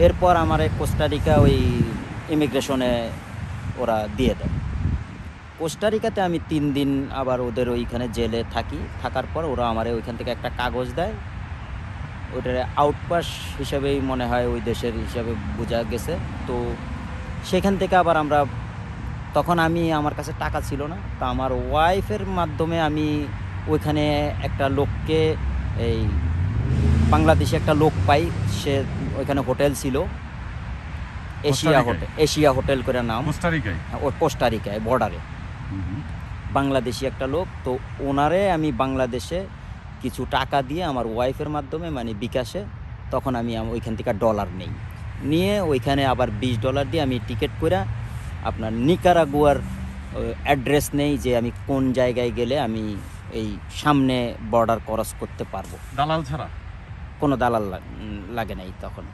এরপর আমার কোস্টারিকা ওই ইমিগ্রেশনে ওরা দিয়ে দেয়। কোস্টারিকাতে আমি 3 দিন আবার ওদের ওইখানে জেলে থাকি। থাকার পর ওরা আমারে ওইখান থেকে একটা কাগজ দেয়। ওইটার আউটপাস হিসাবেই মনে হয় ওই দেশের হিসাবে বোঝা গেছে। তো সেখান থেকে আবার আমরা তখন আমার কাছে টাকা ছিল না। তো আমার ওয়াইফের মাধ্যমে আমি ওইখানে একটা লোককে এই বাংলাদেশি একটা লোক পাই। সে ওইখানে হোটেল ছিল, এশিয়া হোটেল করে নাম। কোস্টারিকায়? ও কোস্টারিকায় বর্ডারে বাংলাদেশি একটা লোক। তো ওনারে আমি বাংলাদেশে কিছু টাকা দিয়ে আমার ওয়াইফের মাধ্যমে মানে বিকাশে তখন আমি ওইখান থেকে ডলার নেই, নিয়ে ওইখানে আবার $20 দিয়ে আমি টিকিট করে আপনার নিকারাগুয়ার অ্যাড্রেস নেই যে আমি কোন জায়গায় গেলে আমি এই সামনে বর্ডার ক্রস করতে পারবো। দালাল ছাড়া? কোনো দালাল লাগে নাই তখন।